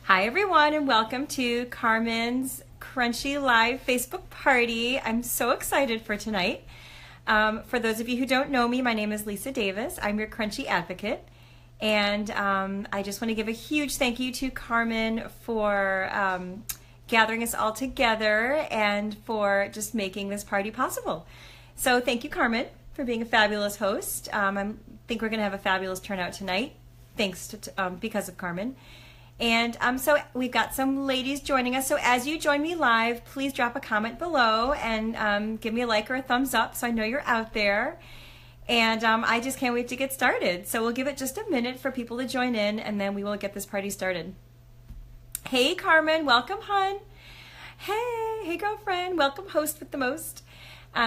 Hi everyone and welcome to Carmen's Crunchy Live Facebook party. I'm so excited for tonight. For those of you who don't know me, my name is Lisa Davis. I'm your Crunchy advocate. And I just want to give a huge thank you to Carmen for gathering us all together and for just making this party possible. So thank you, Carmen, for being a fabulous host. I think we're going to have a fabulous turnout tonight, thanks to because of Carmen. And so we've got some ladies joining us. So as you join me live, please drop a comment below and give me a like or a thumbs up so I know you're out there. And I just can't wait to get started. So we'll give it just a minute for people to join in, and then we will get this party started. Hey, Carmen, welcome, hun. Hey girlfriend, welcome, host with the most.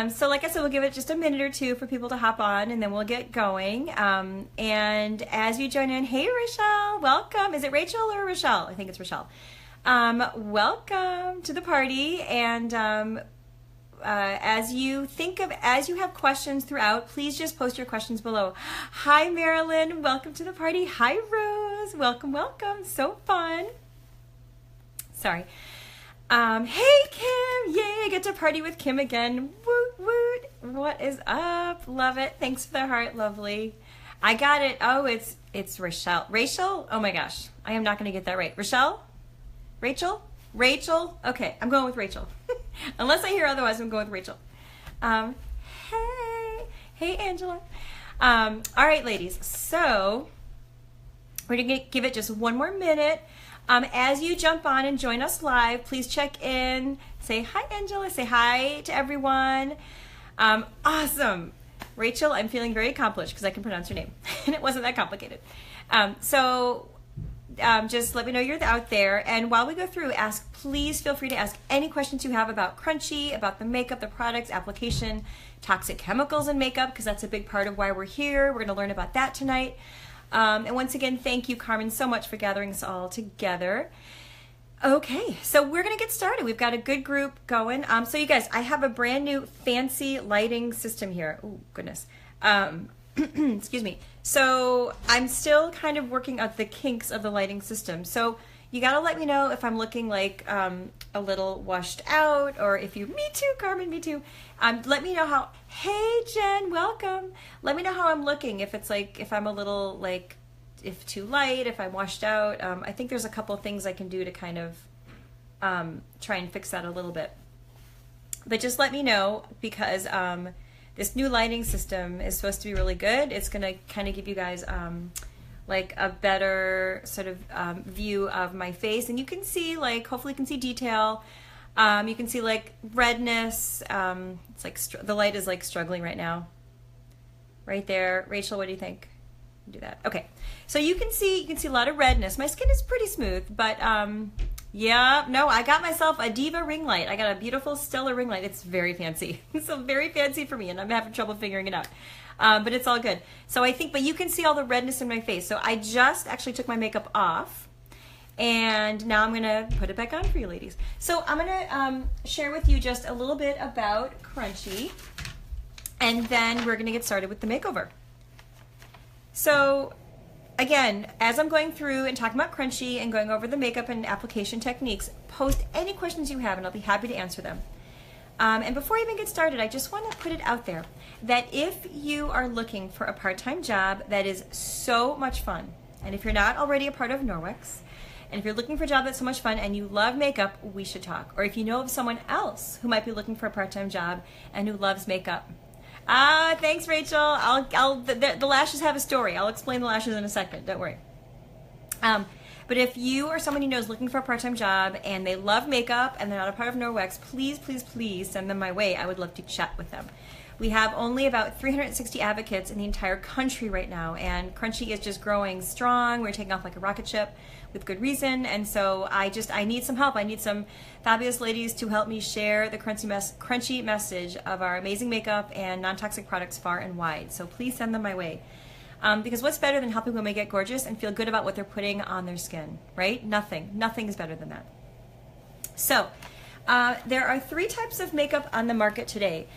So like I said, we'll give it just a minute or two for people to hop on, and then we'll get going. And as you join in, hey, Rochelle, welcome. Is it Rachel or Rochelle? I think it's Rochelle. Welcome to the party. And as you have questions throughout, please just post your questions below. Hi, Marilyn. Welcome to the party. Hi, Rose. Welcome, welcome. So fun. Sorry. Hey, Kim. Yay, I get to party with Kim again. Woot, woot. What is up? Love it. Thanks for the heart. Lovely. I got it. Oh, it's Rochelle. Rachel? Oh my gosh. I am not going to get that right. Rochelle? Rachel? Rachel? Okay, I'm going with Rachel. Unless I hear otherwise, I'm going with Rachel. Hey, Angela. All right, ladies. So we're going to give it just one more minute. As you jump on and join us live, please check in. Say hi, Angela. Say hi to everyone. Awesome. Rachel, I'm feeling very accomplished because I can pronounce your name. And it wasn't that complicated. Just let me know you're out there. And while we go through, please feel free to ask any questions you have about Crunchy, about the makeup, the products, application, toxic chemicals in makeup, because that's a big part of why we're here. We're going to learn about that tonight. And once again, thank you, Carmen, so much for gathering us all together. Okay, so we're going to get started. We've got a good group going. So you guys, I have a brand new fancy lighting system here. Oh, goodness. Excuse me. So I'm still kind of working out the kinks of the lighting system. So you got to let me know if I'm looking like a little washed out, or if you, me too, Carmen, me too. Let me know how, hey, Jen, welcome. Let me know how I'm looking, if it's like, if I'm a little like, if too light, if I'm washed out. I think there's a couple things I can do to kind of try and fix that a little bit. But just let me know, because this new lighting system is supposed to be really good. It's going to kind of give you guys like a better sort of view of my face, and you can see, like, hopefully you can see detail. You can see like redness. It's like the light is like struggling right now. Right there, Rachel. What do you think? Do that. Okay, so you can see a lot of redness. My skin is pretty smooth, but yeah, no, I got myself a Diva ring light. I got a beautiful Stella ring light. It's very fancy. It's so very fancy for me, and I'm having trouble figuring it out. But it's all good. So I think, but you can see all the redness in my face. So I just actually took my makeup off, and now I'm going to put it back on for you ladies. So I'm going to share with you just a little bit about Crunchy, and then we're going to get started with the makeover. So again, as I'm going through and talking about Crunchy and going over the makeup and application techniques, post any questions you have, and I'll be happy to answer them. And before I even get started, I just want to put it out there that if you are looking for a part-time job that is so much fun, and if you're not already a part of Norwex, and if you're looking for a job that's so much fun and you love makeup, we should talk. Or if you know of someone else who might be looking for a part-time job and who loves makeup. Thanks, Rachel. The lashes have a story. I'll explain the lashes in a second. Don't worry. But if you or someone you know is looking for a part-time job and they love makeup and they're not a part of Norwex, please, please, please send them my way. I would love to chat with them. We have only about 360 advocates in the entire country right now, and Crunchy is just growing strong. We're taking off like a rocket ship with good reason, and so I need some help. I need some fabulous ladies to help me share the Crunchy message of our amazing makeup and non-toxic products far and wide. So please send them my way. Because what's better than helping women get gorgeous and feel good about what they're putting on their skin, right? Nothing is better than that. So there are 3 types of makeup on the market today.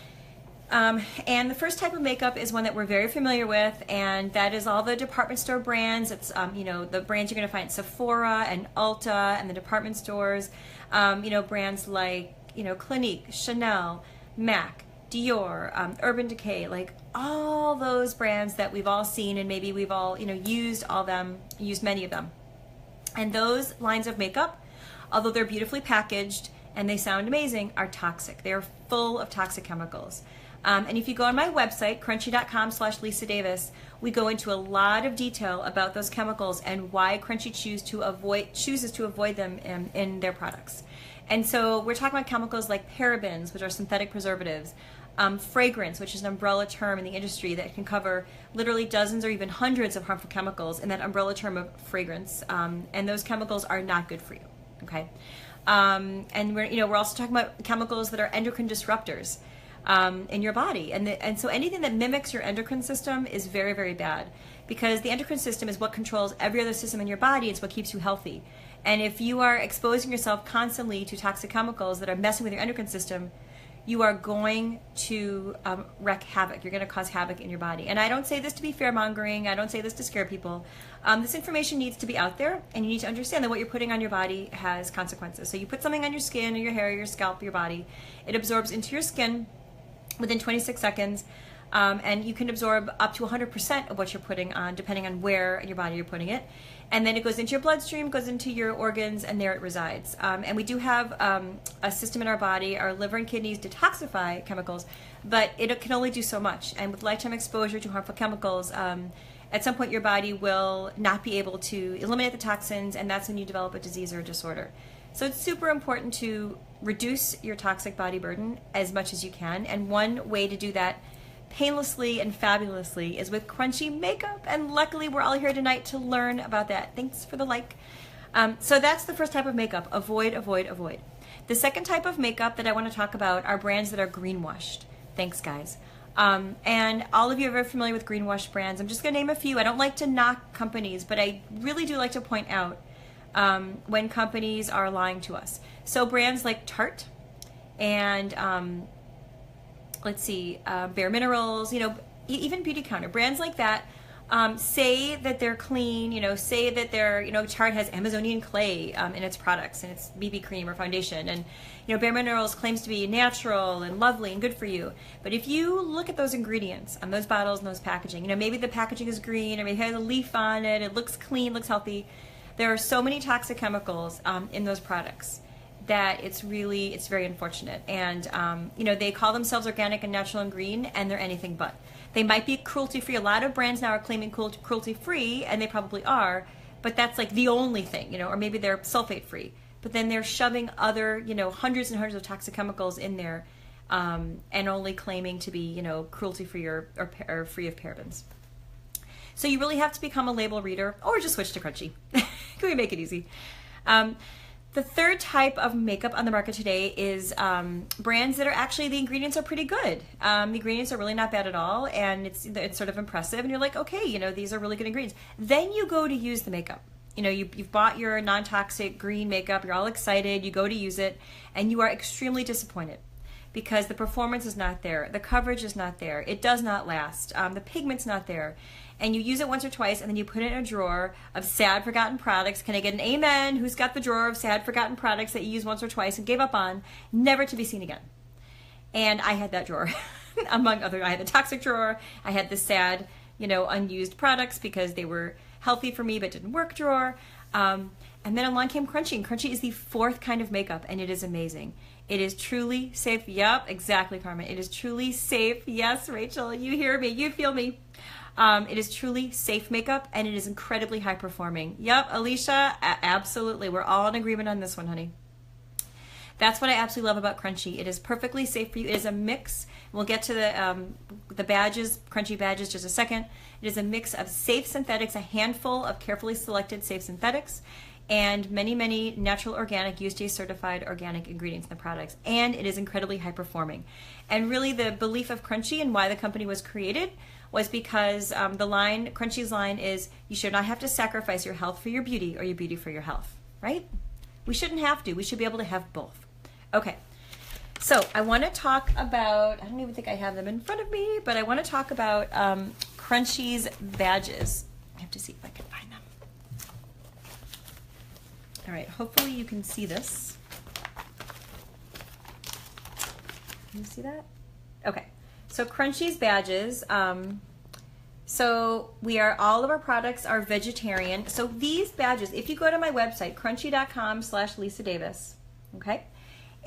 And the first type of makeup is one that we're very familiar with, and that is all the department store brands. It's, the brands you're going to find at Sephora and Ulta and the department stores. Brands like, Clinique, Chanel, MAC, Dior, Urban Decay, like all those brands that we've all seen, and maybe we've all, used many of them. And those lines of makeup, although they're beautifully packaged and they sound amazing, are toxic. They are full of toxic chemicals. And if you go on my website, crunchy.com/Lisa Davis, we go into a lot of detail about those chemicals and why Crunchy chooses to avoid them in their products. And so we're talking about chemicals like parabens, which are synthetic preservatives, fragrance, which is an umbrella term in the industry that can cover literally dozens or even hundreds of harmful chemicals in that umbrella term of fragrance. And those chemicals are not good for you. Okay. And we're also talking about chemicals that are endocrine disruptors in your body, and so anything that mimics your endocrine system is very, very bad, because the endocrine system is what controls every other system in your body. It's what keeps you healthy. And if you are exposing yourself constantly to toxic chemicals that are messing with your endocrine system, you are going to wreak havoc. You're going to cause havoc in your body. And I don't say this to be fear-mongering. I don't say this to scare people. This information needs to be out there, and you need to understand that what you're putting on your body has consequences. So you put something on your skin or your hair or your scalp, your body, it absorbs into your skin within 26 seconds, and you can absorb up to 100% of what you're putting on, depending on where in your body you're putting it. And then it goes into your bloodstream, goes into your organs, and there it resides. And we do have a system in our body, our liver and kidneys detoxify chemicals, but it can only do so much. And with lifetime exposure to harmful chemicals, at some point your body will not be able to eliminate the toxins, and that's when you develop a disease or a disorder. So it's super important to reduce your toxic body burden as much as you can. And one way to do that painlessly and fabulously is with Crunchy makeup. And luckily we're all here tonight to learn about that. Thanks for the like. So that's the first type of makeup. Avoid, avoid, avoid. The second type of makeup that I want to talk about are brands that are greenwashed. Thanks, guys. And all of you are very familiar with greenwash brands. I'm just going to name a few. I don't like to knock companies, but I really do like to point out when companies are lying to us. So brands like Tarte and Bare Minerals, even Beauty Counter, brands like that say that they're clean, say that they're, Tarte has Amazonian clay in its products and its BB cream or foundation, and Bare Minerals claims to be natural and lovely and good for you. But if you look at those ingredients on those bottles and those packaging, maybe the packaging is green, or maybe it has a leaf on it, it looks clean, looks healthy. There are so many toxic chemicals in those products that it's very unfortunate. And they call themselves organic and natural and green, and they're anything but. They might be cruelty-free. A lot of brands now are claiming cruelty-free, and they probably are, but that's like the only thing, or maybe they're sulfate-free. But then they're shoving other, hundreds and hundreds of toxic chemicals in there, and only claiming to be, cruelty-free or free of parabens. So you really have to become a label reader, or just switch to Crunchy. Can we make it easy? The third type of makeup on the market today is brands that are actually, the ingredients are pretty good. The ingredients are really not bad at all, and it's sort of impressive, and you're like, okay, these are really good ingredients. Then you go to use the makeup. You've bought your non-toxic green makeup, you're all excited, you go to use it, and you are extremely disappointed because the performance is not there, the coverage is not there, it does not last, the pigment's not there. And you use it once or twice, and then you put it in a drawer of sad, forgotten products. Can I get an amen? Who's got the drawer of sad, forgotten products that you used once or twice and gave up on, never to be seen again? And I had that drawer, among other. I had the toxic drawer. I had the sad, unused products because they were healthy for me but didn't work drawer. And then along came Crunchy, and Crunchy is the fourth kind of makeup, and it is amazing. It is truly safe. Yep, exactly, Carmen. It is truly safe. Yes, Rachel, you hear me. You feel me. It is truly safe makeup, and it is incredibly high performing. Yep, Alicia, absolutely. We're all in agreement on this one, honey. That's what I absolutely love about Crunchy. It is perfectly safe for you. It is a mix. We'll get to the badges, Crunchy badges, just a second. It is a mix of safe synthetics, a handful of carefully selected safe synthetics, and many, many natural, organic, USDA certified organic ingredients in the products. And it is incredibly high performing. And really the belief of Crunchy and why the company was created was because Crunchy's line is, you should not have to sacrifice your health for your beauty or your beauty for your health, right? We shouldn't have to. We should be able to have both. Okay, So I want to talk about, I don't even think I have them in front of me, but I want to talk about Crunchi's badges. I have to see if I can find them. All right, hopefully you can see this. Can you see that? Okay, so Crunchi's badges. So all of our products are vegetarian. So these badges, if you go to my website, crunchy.com/Lisa Davis, okay?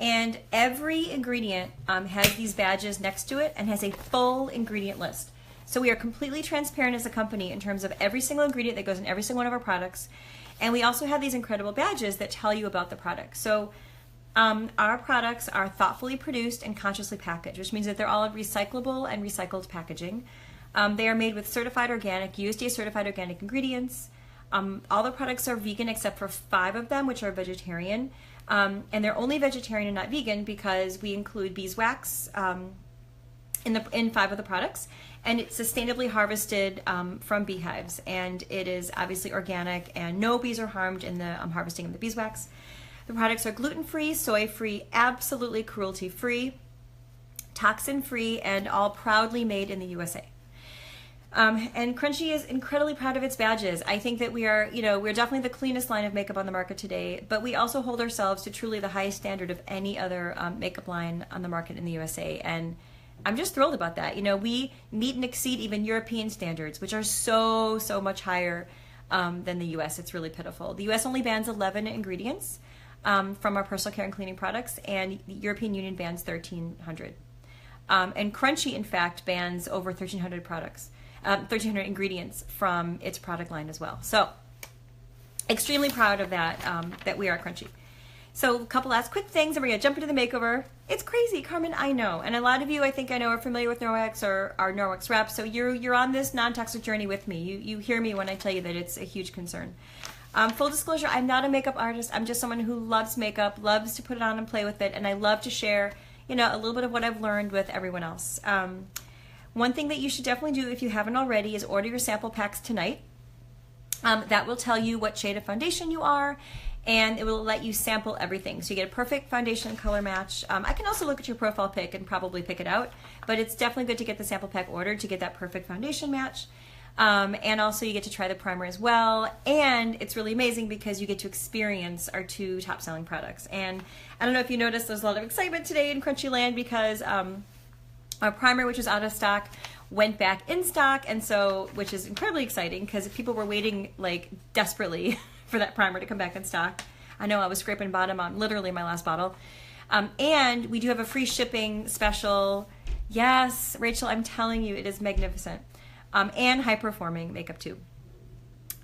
And every ingredient has these badges next to it and has a full ingredient list. So we are completely transparent as a company in terms of every single ingredient that goes in every single one of our products. And we also have these incredible badges that tell you about the product. So our products are thoughtfully produced and consciously packaged, which means that they're all recyclable and recycled packaging. They are made with certified organic, USDA certified organic ingredients. All the products are vegan except for 5 of them, which are vegetarian. And they're only vegetarian and not vegan because we include beeswax in 5 of the products, and it's sustainably harvested from beehives, and it is obviously organic, and no bees are harmed in the harvesting of the beeswax. The products are gluten-free, soy-free, absolutely cruelty-free, toxin-free, and all proudly made in the USA. And Crunchy is incredibly proud of its badges. I think that we're definitely the cleanest line of makeup on the market today, but we also hold ourselves to truly the highest standard of any other makeup line on the market in the USA. And I'm just thrilled about that. We meet and exceed even European standards, which are so much higher than the US. It's really pitiful. The US only bans 11 ingredients from our personal care and cleaning products, and the European Union bans 1,300. And Crunchy, in fact, bans over 1,300 products. 1,300 ingredients from its product line as well. So extremely proud of that, that we are Crunchy. So a couple last quick things, and we're going to jump into the makeover. It's crazy, Carmen, I know. And a lot of you, I think I know, are familiar with Norwex or are Norwex reps. So you're on this non-toxic journey with me. You hear me when I tell you that it's a huge concern. Full disclosure, I'm not a makeup artist. I'm just someone who loves makeup, loves to put it on and play with it, and I love to share, a little bit of what I've learned with everyone else. One thing that you should definitely do if you haven't already is order your sample packs tonight. That will tell you what shade of foundation you are, and it will let you sample everything. So you get a perfect foundation color match. I can also look at your profile pic and probably pick it out, but it's definitely good to get the sample pack ordered to get that perfect foundation match. And also you get to try the primer as well. And it's really amazing because you get to experience our 2 top selling products. And I don't know if you noticed, there's a lot of excitement today in Crunchyland because our primer, which was out of stock, went back in stock, and so, which is incredibly exciting because people were waiting like desperately for that primer to come back in stock. I know I was scraping bottom on literally my last bottle. And we do have a free shipping special. Yes, Rachel, I'm telling you, it is magnificent. And high-performing makeup too.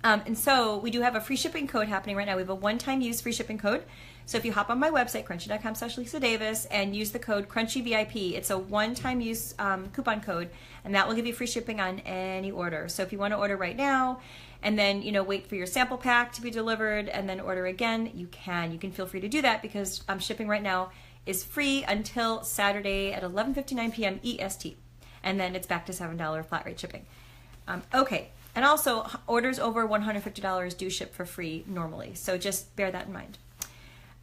And so we do have a free shipping code happening right now. We have a one-time use free shipping code. So if you hop on my website, crunchy.com/Lisa Davis, and use the code CrunchyVIP, it's a one-time use coupon code, and that will give you free shipping on any order. So if you want to order right now, and then wait for your sample pack to be delivered, and then order again, you can. You can feel free to do that because shipping right now is free until Saturday at 11:59 p.m. EST, and then it's back to $7 flat rate shipping. Okay. And also, orders over $150 do ship for free normally, so just bear that in mind.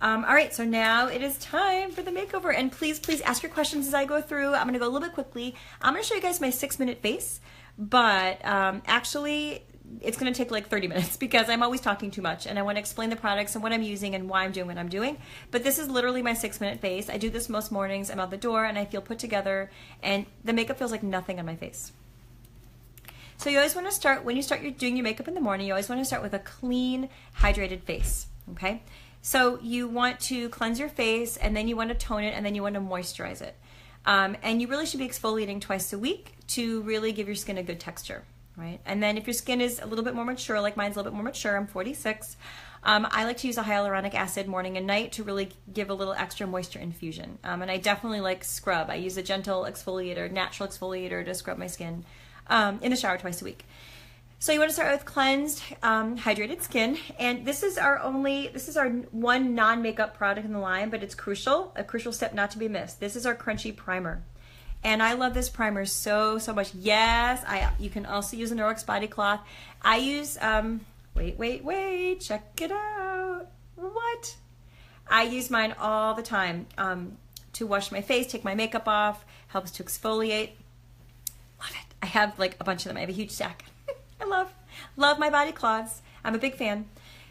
All right, so now it is time for the makeover, and please ask your questions as I go through. I'm going to go a little bit quickly. I'm going to show you guys my 6-minute face, but actually, it's going to take like 30 minutes because I'm always talking too much, and I want to explain the products and what I'm using and why I'm doing what I'm doing. But this is literally my 6-minute face. I do this most mornings. I'm out the door, and I feel put together, and the makeup feels like nothing on my face. So you always want to start, when you start doing your makeup in the morning, you always want to start with a clean, hydrated face, okay? So you want to cleanse your face, and then you want to tone it, and then you want to moisturize it. And you really should be exfoliating twice a week to really give your skin a good texture, right? And then if your skin is a little bit more mature, like mine's a little bit more mature, I'm 46, I like to use a hyaluronic acid morning and night to really give a little extra moisture infusion. And I definitely like scrub. I use a gentle exfoliator, natural exfoliator to scrub my skin in the shower twice a week. So you want to start with cleansed, hydrated skin, and this is our one non-makeup product in the line, but it's a crucial step not to be missed. This is our Crunchy Primer, and I love this primer so much. Yes, you can also use a Norwex body cloth. I use, wait, check it out. What? I use mine all the time. to wash my face, take my makeup off, helps to exfoliate. Love it. I have like a bunch of them. I have a huge stack. I love my body cloths. I'm a big fan.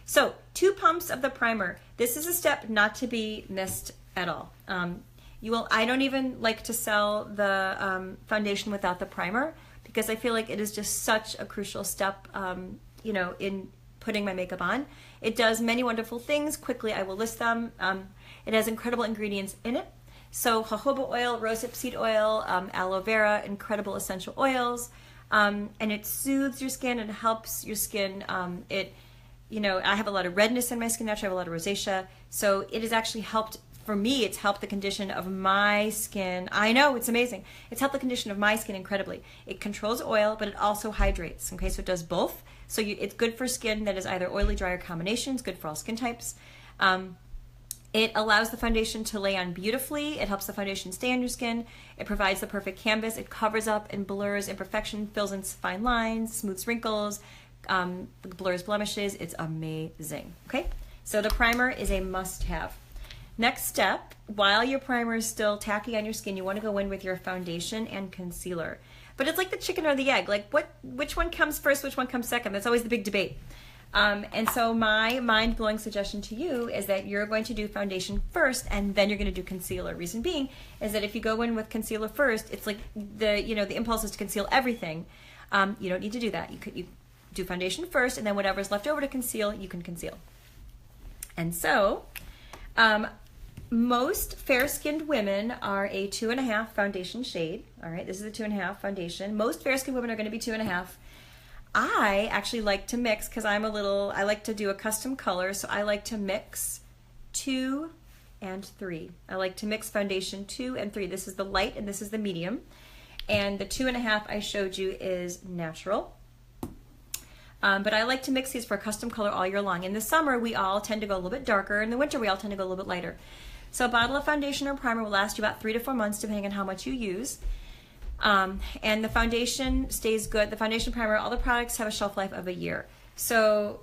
So 2 pumps of the primer. This is a step not to be missed at all. I don't even like to sell the foundation without the primer because I feel like it is just such a crucial step, in putting my makeup on. It does many wonderful things. Quickly, I will list them. It has incredible ingredients in it. So jojoba oil, rosehip seed oil, aloe vera, incredible essential oils, and it soothes your skin and helps your skin. I have a lot of redness in my skin naturally. I have a lot of rosacea. So it has actually helped, for me, it's helped the condition of my skin. I know, it's amazing. It's helped the condition of my skin incredibly. It controls oil, but it also hydrates, okay? So it does both. So it's good for skin that is either oily, dry, or combination. It's good for all skin types. It allows the foundation to lay on beautifully. It helps the foundation stay on your skin. It provides the perfect canvas. It covers up and blurs imperfection, fills in fine lines, smooths wrinkles, blurs blemishes. It's amazing, okay? So the primer is a must-have. Next step, while your primer is still tacky on your skin, you want to go in with your foundation and concealer. But it's like the chicken or the egg. Like which one comes first, which one comes second? That's always the big debate. And so my mind-blowing suggestion to you is that you're going to do foundation first and then you're going to do concealer. Reason being is that if you go in with concealer first, it's like the impulse is to conceal everything. You don't need to do that. You do foundation first, and then whatever's left over to conceal, you can conceal. And so most fair-skinned women are a 2.5 foundation shade. All right, this is a 2.5 foundation. Most fair-skinned women are going to be 2.5. I actually like to mix because I like to do a custom color, so I like to mix 2 and 3. I like to mix foundation 2 and 3. This is the light and this is the medium. And the 2.5 I showed you is natural. But I like to mix these for a custom color all year long. In the summer, we all tend to go a little bit darker. In the winter, we all tend to go a little bit lighter. So a bottle of foundation or primer will last you about 3 to 4 months, depending on how much you use. And the foundation stays good. The foundation primer, all the products have a shelf life of a year. So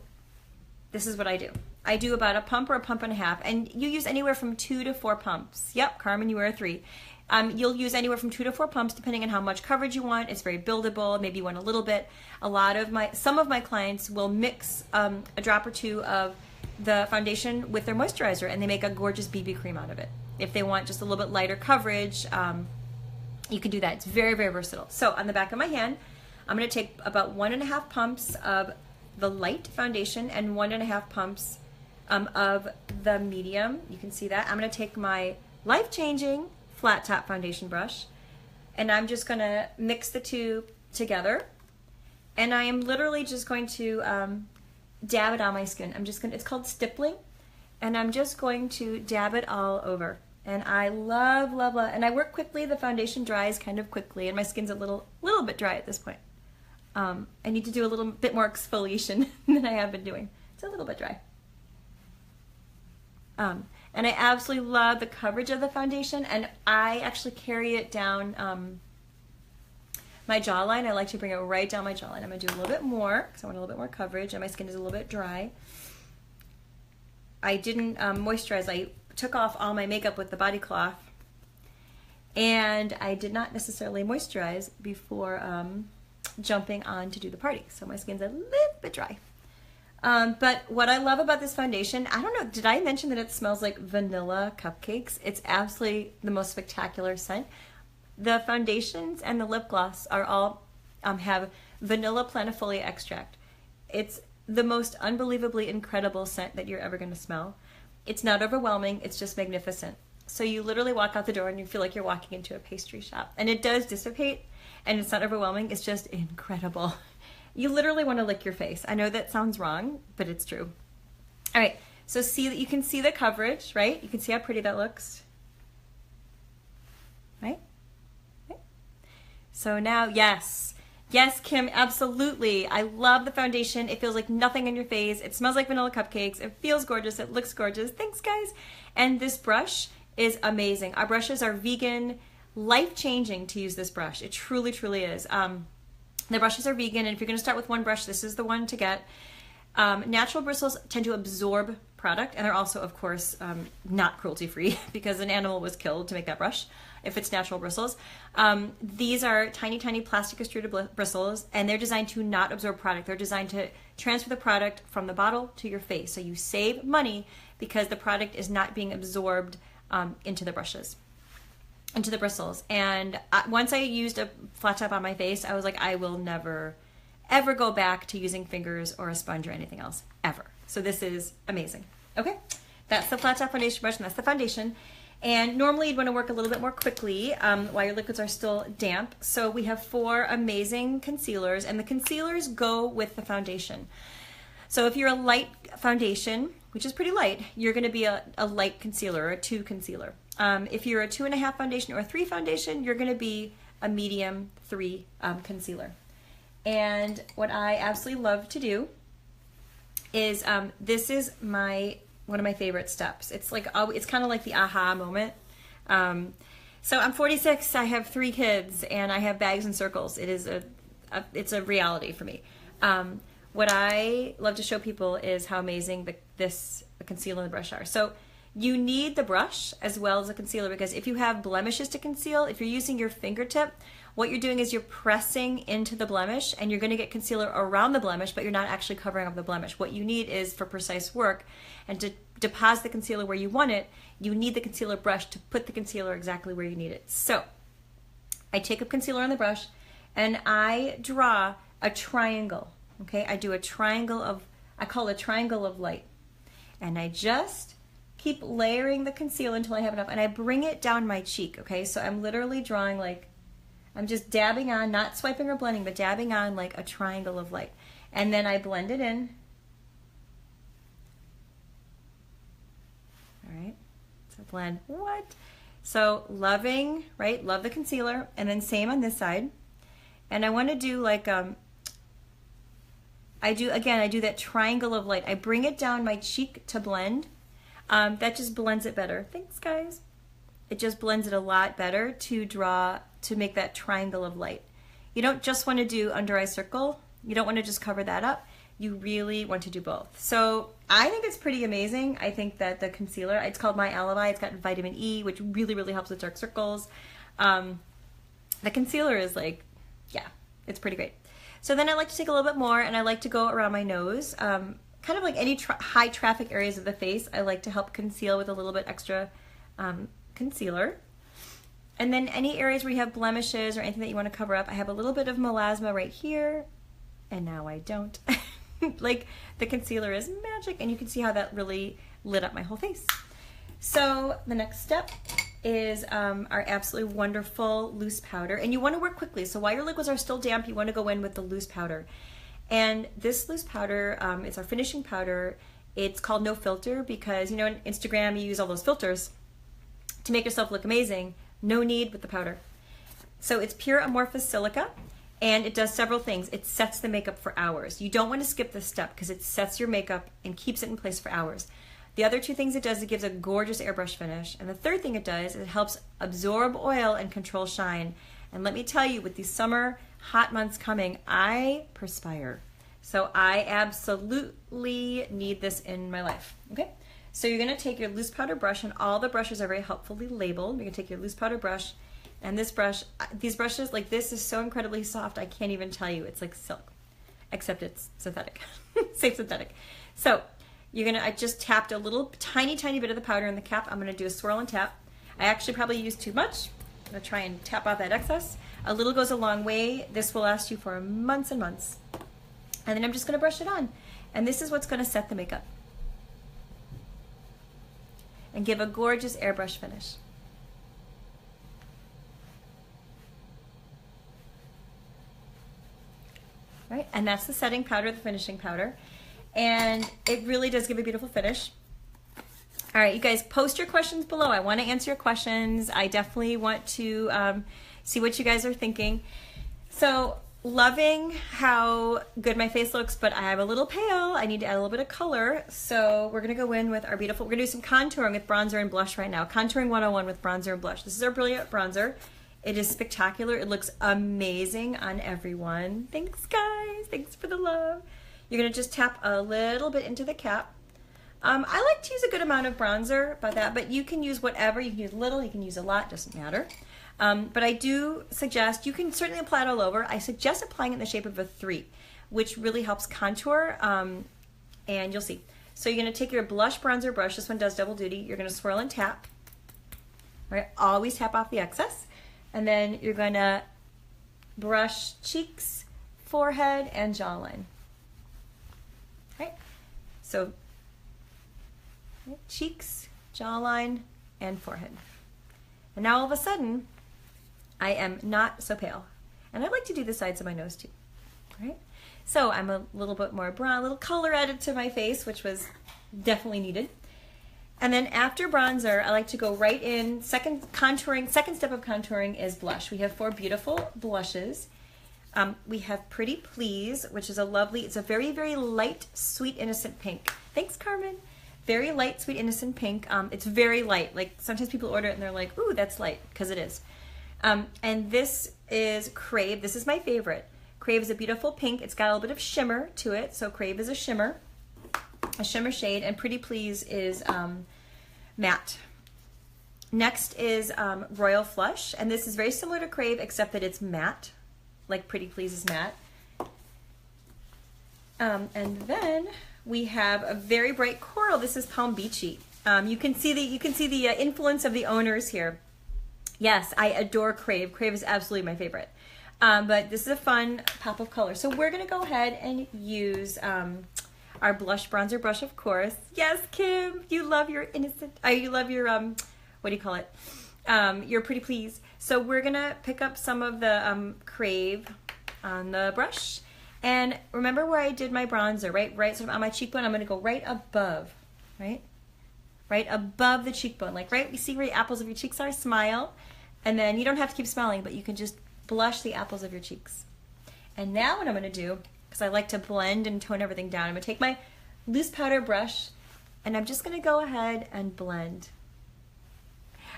this is what I do. I do about a pump or a pump and a half. And you use anywhere from 2 to 4 pumps. Yep, Carmen, you wear a 3. You'll use anywhere from 2 to 4 pumps depending on how much coverage you want. It's very buildable. Maybe you want a little bit. Some of my clients will mix a drop or 2 of the foundation with their moisturizer, and they make a gorgeous BB cream out of it. If they want just a little bit lighter coverage, you can do that. It's very, very versatile. So on the back of my hand, I'm going to take about 1.5 pumps of the light foundation and 1.5 pumps of the medium. You can see that. I'm going to take my life-changing flat top foundation brush, and I'm just going to mix the two together, and I am literally just going to dab it on my skin. It's called stippling, and I'm just going to dab it all over. And I love, and I work quickly. The foundation dries kind of quickly, and my skin's a little bit dry at this point. I need to do a little bit more exfoliation than I have been doing. It's a little bit dry. And I absolutely love the coverage of the foundation, and I actually carry it down my jawline. I like to bring it right down my jawline. I'm going to do a little bit more because I want a little bit more coverage, and my skin is a little bit dry. I didn't moisturize. I took off all my makeup with the body cloth, and I did not necessarily moisturize before jumping on to do the party. So my skin's a little bit dry. But what I love about this foundation, I don't know, did I mention that it smells like vanilla cupcakes? It's absolutely the most spectacular scent. The foundations and the lip gloss are all have vanilla planifolia extract. It's the most unbelievably incredible scent that you're ever going to smell. It's not overwhelming, it's just magnificent. So you literally walk out the door and you feel like you're walking into a pastry shop. And it does dissipate, and it's not overwhelming, it's just incredible. You literally want to lick your face. I know that sounds wrong, but it's true. All right, so you can see the coverage, right? You can see how pretty that looks, right? So now, yes, Kim, absolutely. I love the foundation. It feels like nothing on your face. It smells like vanilla cupcakes. It feels gorgeous. It looks gorgeous. Thanks, guys. And this brush is amazing. Our brushes are vegan, life-changing to use this brush. It truly, truly is. The brushes are vegan, and if you're going to start with one brush, this is the one to get. Natural bristles tend to absorb product, and they're also, of course, not cruelty-free because an animal was killed to make that brush if it's natural bristles. These are tiny, tiny plastic extruded bristles, and they're designed to not absorb product. They're designed to transfer the product from the bottle to your face. So you save money because the product is not being absorbed into the brushes, into the bristles. And once I used a flat top on my face, I was like, I will never, ever go back to using fingers or a sponge or anything else, ever. So this is amazing. Okay, that's the flat top foundation brush, and that's the foundation. And normally you'd want to work a little bit more quickly while your liquids are still damp. So we have 4 amazing concealers, and the concealers go with the foundation. So if you're a light foundation, which is pretty light, you're going to be a light concealer or a 2 concealer. If you're a 2.5 foundation or a 3 foundation, you're going to be a medium 3 concealer. And what I absolutely love to do is this is one of my favorite steps. It's like it's kind of like the aha moment. So I'm 46. I have 3 kids, and I have bags and circles. It is it's a reality for me. What I love to show people is how amazing this concealer and the brush are. So you need the brush as well as the concealer, because if you have blemishes to conceal, if you're using your fingertip, what you're doing is you're pressing into the blemish, and you're going to get concealer around the blemish, but you're not actually covering up the blemish. What you need is, for precise work and to deposit the concealer where you want it, you need the concealer brush to put the concealer exactly where you need it. So I take up concealer on the brush, and I draw a triangle. Okay, I do a triangle of, I call it a triangle of light. And I just keep layering the concealer until I have enough, and I bring it down my cheek. Okay, so I'm literally drawing like, I'm just dabbing on, not swiping or blending, but dabbing on like a triangle of light. And then I blend it in. All right, so blend, what? So loving, right, love the concealer, and then same on this side. And I want to do like, I do that triangle of light. I bring it down my cheek to blend. That just blends it better. Thanks, guys. It just blends it a lot better to draw, to make that triangle of light. You don't just want to do under eye circle. You don't want to just cover that up. You really want to do both. So I think it's pretty amazing. I think that the concealer, it's called My Alibi. It's got vitamin E, which really, really helps with dark circles. The concealer is like, yeah, it's pretty great. So then I like to take a little bit more, and I like to go around my nose. Kind of like any high traffic areas of the face, I like to help conceal with a little bit extra concealer. And then any areas where you have blemishes or anything that you want to cover up, I have a little bit of melasma right here, and now I don't. Like, the concealer is magic, and you can see how that really lit up my whole face. So the next step is our absolutely wonderful loose powder, and you want to work quickly. So while your liquids are still damp, you want to go in with the loose powder. And this loose powder, it's our finishing powder. It's called No Filter because, you know, on Instagram you use all those filters to make yourself look amazing. No need with the powder. So it's pure amorphous silica, and it does several things. It sets the makeup for hours. You don't want to skip this step because it sets your makeup and keeps it in place for hours. The other 2 things it does, it gives a gorgeous airbrush finish. And the third thing it does is it helps absorb oil and control shine. And let me tell you, with these summer hot months coming, I perspire. So I absolutely need this in my life. Okay, so you're going to take your loose powder brush, and all the brushes are very helpfully labeled. You're going to take your loose powder brush, and this brush, these brushes, like this is so incredibly soft, I can't even tell you. It's like silk, except it's synthetic. Safe synthetic. So you're going to, I just tapped a little tiny bit of the powder in the cap. I'm going to do a swirl and tap. I actually probably used too much. I'm going to try and tap off that excess. A little goes a long way. This will last you for months and months. And then I'm just going to brush it on. And this is what's going to set the makeup and give a gorgeous airbrush finish. Right? And that's the setting powder, the finishing powder. And it really does give a beautiful finish. All right, you guys, post your questions below. I want to answer your questions. I definitely want to see what you guys are thinking. So, loving how good my face looks, but I'm a little pale. I need to add a little bit of color. So we're going to go in with our beautiful, we're going to do some contouring with bronzer and blush right now. Contouring 101 with bronzer and blush. This is our Brilliant Bronzer. It is spectacular. It looks amazing on everyone. Thanks, guys. Thanks for the love. You're gonna just tap a little bit into the cap. I like to use a good amount of bronzer by that, but you can use whatever. You can use little, you can use a lot, doesn't matter. But I do suggest, you can certainly apply it all over. I suggest applying it in the shape of a 3, which really helps contour, and you'll see. So you're gonna take your blush bronzer brush, this one does double duty, you're gonna swirl and tap, right? Always tap off the excess. And then you're gonna brush cheeks, forehead, and jawline. Okay, so cheeks, jawline, and forehead. And now all of a sudden, I am not so pale. And I like to do the sides of my nose too, right? So I'm a little bit more brown, a little color added to my face, which was definitely needed. And then after bronzer, I like to go right in. Second step of contouring is blush. We have 4 beautiful blushes. We have Pretty Please, which is it's a very, very light, sweet, innocent pink. Thanks, Carmen. Very light, sweet, innocent pink. It's very light. Like sometimes people order it and they're like, ooh, that's light, because it is. And this is Crave. This is my favorite. Crave is a beautiful pink. It's got a little bit of shimmer to it. So Crave is a shimmer shade, and Pretty Please is matte. Next is Royal Flush, and this is very similar to Crave except that it's matte, like Pretty Please is matte. And then we have a very bright coral. This is Palm Beachy. You can see the influence of the owners here. Yes, I adore Crave. Crave is absolutely my favorite. But this is a fun pop of color. So we're gonna go ahead and use our blush bronzer brush, of course. Yes, Kim, you love your you love your, what do you call it? Your Pretty Please. So we're gonna pick up some of the Crave on the brush. And remember where I did my bronzer, right sort of on my cheekbone? I'm gonna go right above, right? Right above the cheekbone, like right, you see where the apples of your cheeks are? Smile. And then you don't have to keep smiling, but you can just blush the apples of your cheeks. And now what I'm gonna do, because I like to blend and tone everything down, I'm gonna take my loose powder brush and I'm just gonna go ahead and blend.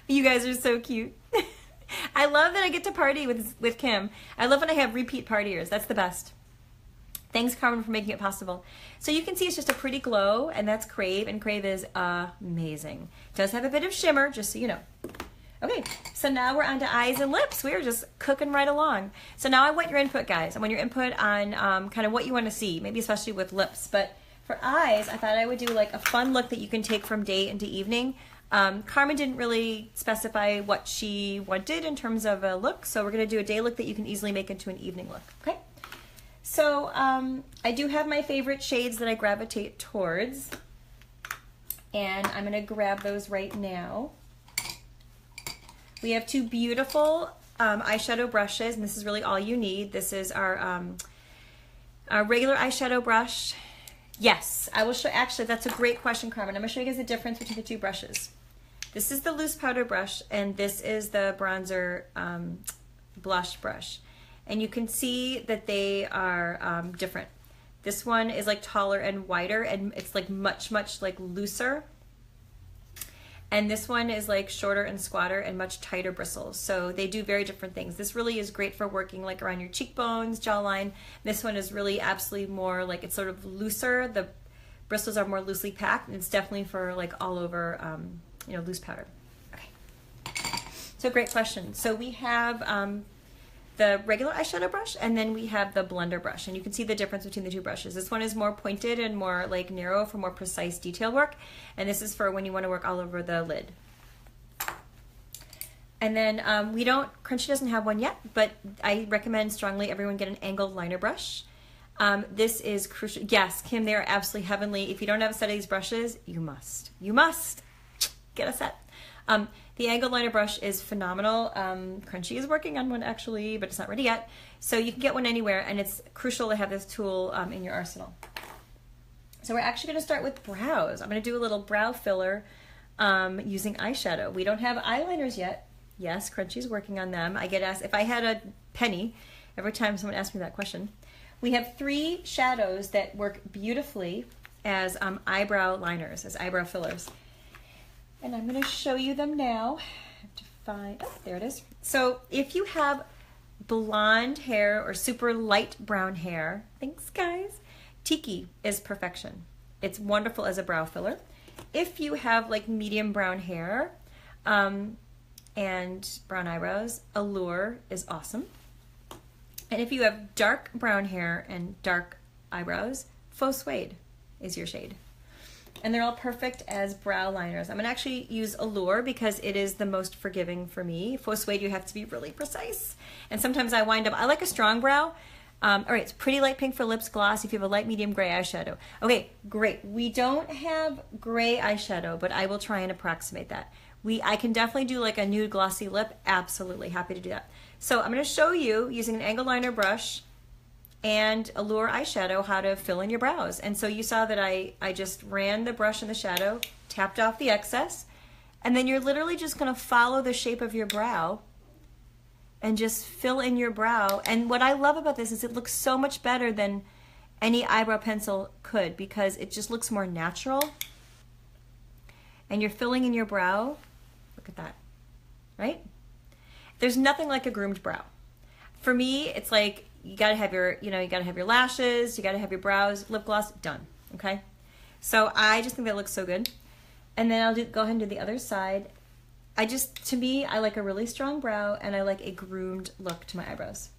You guys are so cute. I love that I get to party with Kim. I love when I have repeat partiers. That's the best. Thanks, Carmen, for making it possible. So you can see it's just a pretty glow, and that's Crave, and Crave is amazing. It does have a bit of shimmer, just so you know. Okay, so now we're on to eyes and lips. We're just cooking right along. So now I want your input, guys. I want your input on kind of what you want to see, maybe especially with lips. But for eyes, I thought I would do like a fun look that you can take from day into evening. Carmen didn't really specify what she wanted in terms of a look, so we're going to do a day look that you can easily make into an evening look, okay? So I do have my favorite shades that I gravitate towards, and I'm going to grab those right now. We have 2 beautiful eyeshadow brushes, and this is really all you need. This is our regular eyeshadow brush. Yes, I will show, actually that's a great question, Carmen. I'm going to show you guys the difference between the 2 brushes. This is the loose powder brush, and this is the bronzer blush brush. And you can see that they are different. This one is like taller and wider, and it's like much like looser. And this one is like shorter and squatter and much tighter bristles. So they do very different things. This really is great for working like around your cheekbones, jawline. This one is really absolutely more like, it's sort of looser. The bristles are more loosely packed, and it's definitely for like all over, you know, loose powder. Okay. So great question. So we have the regular eyeshadow brush, and then we have the blender brush, and you can see the difference between the 2 brushes. This one is more pointed and more like narrow for more precise detail work, and this is for when you want to work all over the lid. And then Crunchy doesn't have one yet, but I recommend strongly everyone get an angled liner brush. This is crucial. Yes, Kim, they are absolutely heavenly. If you don't have a set of these brushes, you must get a set. The angled liner brush is phenomenal. Crunchy is working on one actually, but it's not ready yet. So you can get one anywhere, and it's crucial to have this tool in your arsenal. So we're actually going to start with brows. I'm going to do a little brow filler using eyeshadow. We don't have eyeliners yet. Yes, Crunchy's working on them. I get asked if I had a penny every time someone asks me that question. We have 3 shadows that work beautifully as eyebrow liners, as eyebrow fillers. And I'm going to show you them now. I have to find, oh, there it is. So if you have blonde hair or super light brown hair, thanks guys, Tiki is perfection. It's wonderful as a brow filler. If you have like medium brown hair and brown eyebrows, Allure is awesome. And if you have dark brown hair and dark eyebrows, Faux Suede is your shade. And they're all perfect as brow liners. I'm gonna actually use Allure because it is the most forgiving for me. Faux Suede, you have to be really precise. And sometimes I wind up, I like a strong brow. All right, it's Pretty Light Pink for lips gloss if you have a light medium gray eyeshadow. Okay, great. We don't have gray eyeshadow, but I will try and approximate that. I can definitely do like a nude glossy lip. Absolutely, happy to do that. So I'm gonna show you using an angled liner brush and Allure eyeshadow how to fill in your brows. And so you saw that I just ran the brush in the shadow, tapped off the excess, and then you're literally just gonna follow the shape of your brow and just fill in your brow. And what I love about this is it looks so much better than any eyebrow pencil could because it just looks more natural. And you're filling in your brow. Look at that, right? There's nothing like a groomed brow. For me, it's like you gotta have your, you gotta have your lashes, you gotta have your brows, lip gloss, done, okay? So I just think that looks so good. And then I'll go ahead and do the other side. To me, I like a really strong brow and I like a groomed look to my eyebrows.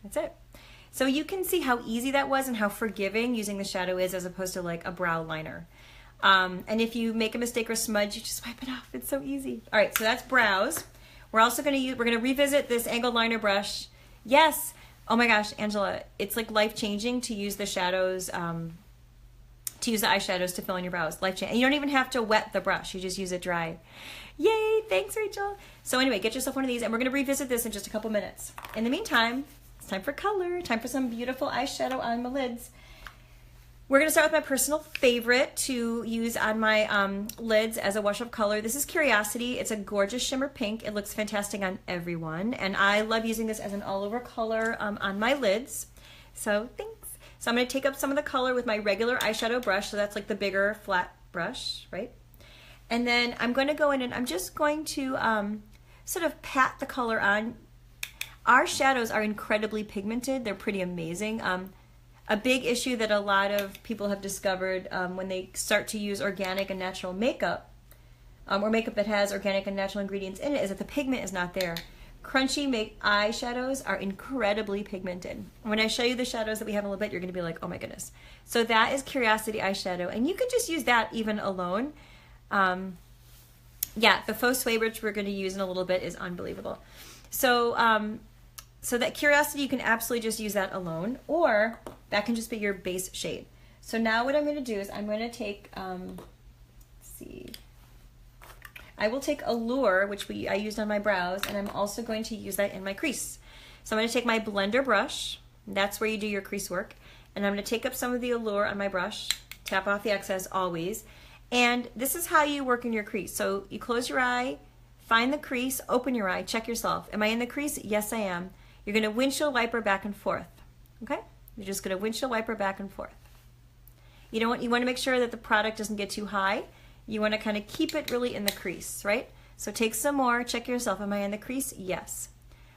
That's it. So you can see how easy that was and how forgiving using the shadow is as opposed to like a brow liner. And if you make a mistake or smudge, you just wipe it off. It's so easy. All right, so that's brows. We're also we're gonna revisit this angled liner brush. Yes, oh my gosh, Angela, it's like life-changing to use the shadows, to use the eyeshadows to fill in your brows. Life-changing. And you don't even have to wet the brush, you just use it dry. Yay, thanks Rachel. So anyway, get yourself one of these and we're gonna revisit this in just a couple minutes. In the meantime, it's time for color, time for some beautiful eyeshadow on my lids. We're gonna start with my personal favorite to use on my lids as a wash of color. This is Curiosity. It's a gorgeous shimmer pink. It looks fantastic on everyone. And I love using this as an all over color on my lids. So thanks. So I'm gonna take up some of the color with my regular eyeshadow brush. So that's like the bigger flat brush, right? And then I'm gonna go in and I'm just going to sort of pat the color on. Our shadows are incredibly pigmented. They're pretty amazing. A big issue that a lot of people have discovered when they start to use organic and natural makeup, or makeup that has organic and natural ingredients in it, is that the pigment is not there. Crunchy eyeshadows are incredibly pigmented. When I show you the shadows that we have in a little bit, you're going to be like, oh my goodness. So that is Curiosity eyeshadow, and you could just use that even alone. Yeah, the Faux Suede, which we're going to use in a little bit, is unbelievable. So, so that Curiosity, you can absolutely just use that alone, or that can just be your base shade. So now what I'm going to do is I'm going to take, let's see, I will take Allure, which I used on my brows, and I'm also going to use that in my crease. So I'm going to take my blender brush, that's where you do your crease work, and I'm going to take up some of the Allure on my brush, tap off the excess always, and this is how you work in your crease. So you close your eye, find the crease, open your eye, check yourself. Am I in the crease? Yes, I am. You're going to windshield wiper back and forth, okay? You're just going to windshield wiper back and forth. You want to make sure that the product doesn't get too high. You want to kind of keep it really in the crease, right? So take some more, check yourself. Am I in the crease? Yes.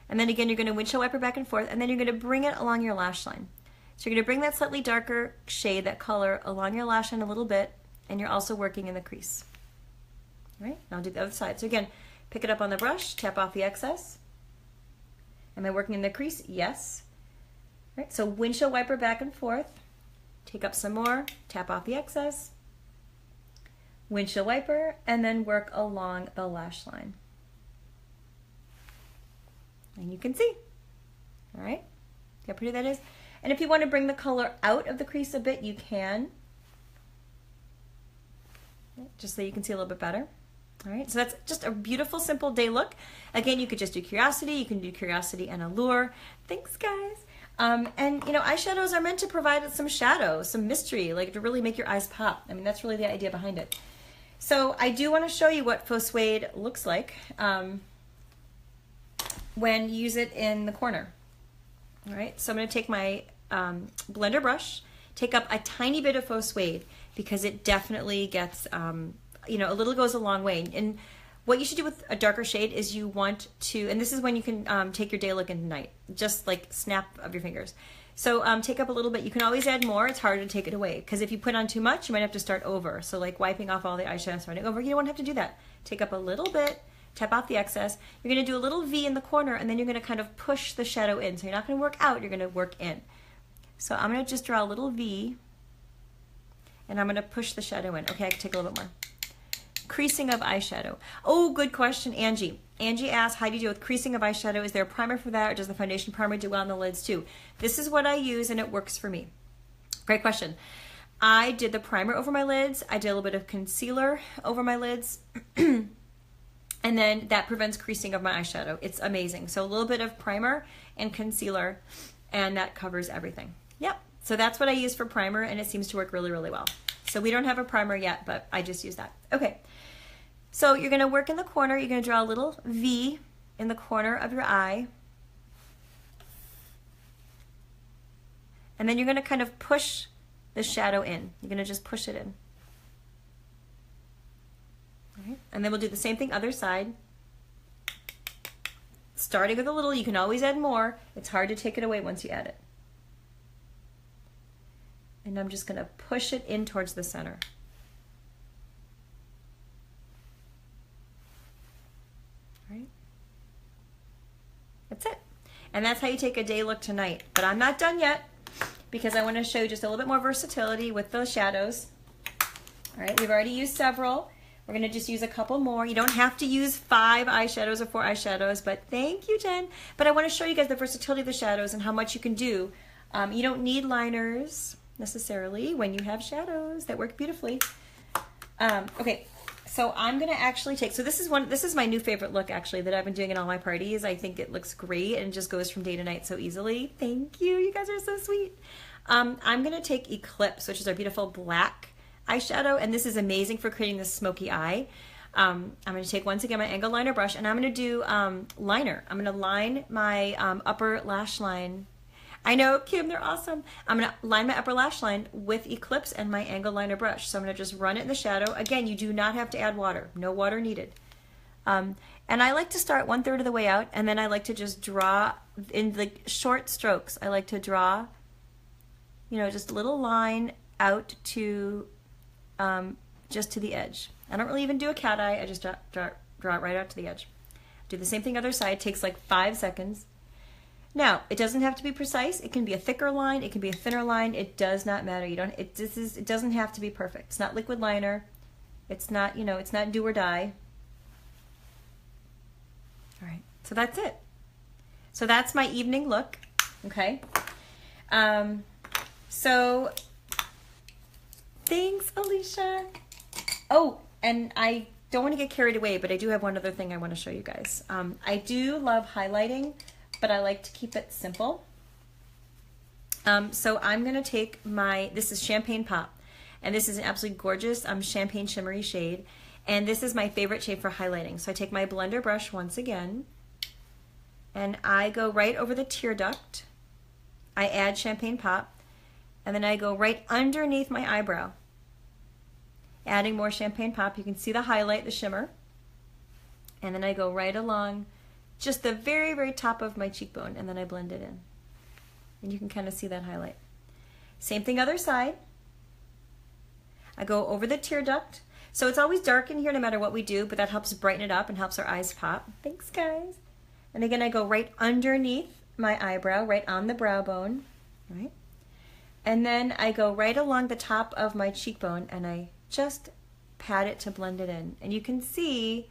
And then again, you're going to windshield wiper back and forth, and then you're going to bring it along your lash line. So you're going to bring that slightly darker shade, that color, along your lash line a little bit, and you're also working in the crease. All right? Now I'll do the other side. So again, pick it up on the brush, tap off the excess. Am I working in the crease? Yes. All right, so windshield wiper back and forth, take up some more, tap off the excess, windshield wiper, and then work along the lash line. And you can see, all right, see how pretty that is? And if you want to bring the color out of the crease a bit, you can, just so you can see a little bit better. All right, so that's just a beautiful, simple day look. Again, you could just do Curiosity. You can do Curiosity and Allure. Thanks, guys. And, eyeshadows are meant to provide some shadow, some mystery, like to really make your eyes pop. I mean, that's really the idea behind it. So I do want to show you what Faux Suede looks like when you use it in the corner. All right, so I'm going to take my blender brush, take up a tiny bit of Faux Suede because it definitely gets... a little goes a long way. And What you should do with a darker shade is you want to, and this is when you can take your day look into night, just like snap of your fingers. So take up a little bit. You can always add more. It's harder to take it away because if you put on too much, you might have to start over. So like wiping off all the eyeshadow, starting over, you don't want to have to do that. Take up a little bit, tap off the excess. You're going to do a little V in the corner, and then you're going to kind of push the shadow in. So you're not going to work out, you're going to work in. So I'm going to just draw a little V, and I'm going to push the shadow in. Okay, I can take a little bit more. Creasing of eyeshadow. Oh, good question, Angie. Angie asked, how do you deal with creasing of eyeshadow? Is there a primer for that, or does the foundation primer do well on the lids too? This is what I use, and it works for me. Great question. I did the primer over my lids. I did a little bit of concealer over my lids. And then that prevents creasing of my eyeshadow. It's amazing. So a little bit of primer and concealer, and that covers everything. Yep. So that's what I use for primer, and it seems to work really, really well. So we don't have a primer yet, but I just use that. Okay. So you're going to work in the corner. You're going to draw a little V in the corner of your eye. And then you're going to kind of push the shadow in. You're going to just push it in. All right. And then we'll do the same thing other side. Starting with a little, you can always add more. It's hard to take it away once you add it. And I'm just going to push it in towards the center. Right? That's it. And that's how you take a day look tonight. But I'm not done yet because I want to show you just a little bit more versatility with those shadows. All right, we've already used several. We're going to just use a couple more. You don't have to use 5 eyeshadows or 4 eyeshadows, but thank you, Jen. But I want to show you guys the versatility of the shadows and how much you can do. You don't need liners necessarily when you have shadows that work beautifully. Okay. So I'm gonna actually take, so this is my new favorite look actually that I've been doing in all my parties. I think it looks great and it just goes from day to night so easily. Thank you, you guys are so sweet. I'm gonna take Eclipse, which is our beautiful black eyeshadow, and this is amazing for creating this smoky eye. I'm gonna take once again my angle liner brush, and I'm gonna do liner. I'm gonna line my upper lash line. I know, Kim, they're awesome. I'm going to line my upper lash line with Eclipse and my angle liner brush. So I'm going to just run it in the shadow. Again, you do not have to add water. No water needed. And I like to start 1/3 of the way out, and then I like to just draw in the short strokes. I like to draw, you know, just a little line out to, just to the edge. I don't really even do a cat eye. I just draw it right out to the edge. Do the same thing other side. It takes like 5 seconds. Now, it doesn't have to be precise. It can be a thicker line. It can be a thinner line. It does not matter. It doesn't have to be perfect. It's not liquid liner. It's not, you know, it's not do or die. All right. So that's it. So that's my evening look. Okay. So thanks, Alicia. Oh, and I don't want to get carried away, but I do have one other thing I want to show you guys. I do love highlighting, but I like to keep it simple. So I'm gonna take this is Champagne Pop, and this is an absolutely gorgeous champagne shimmery shade, and this is my favorite shade for highlighting. So I take my blender brush once again, and I go right over the tear duct. I add Champagne Pop, and then I go right underneath my eyebrow, adding more Champagne Pop. You can see the highlight, the shimmer, and then I go right along just the very, very top of my cheekbone, and then I blend it in. And you can kind of see that highlight. Same thing other side. I go over the tear duct. So it's always dark in here no matter what we do, but that helps brighten it up and helps our eyes pop. Thanks, guys. And again, I go right underneath my eyebrow, right on the brow bone, right? And then I go right along the top of my cheekbone, and I just pat it to blend it in. And you can see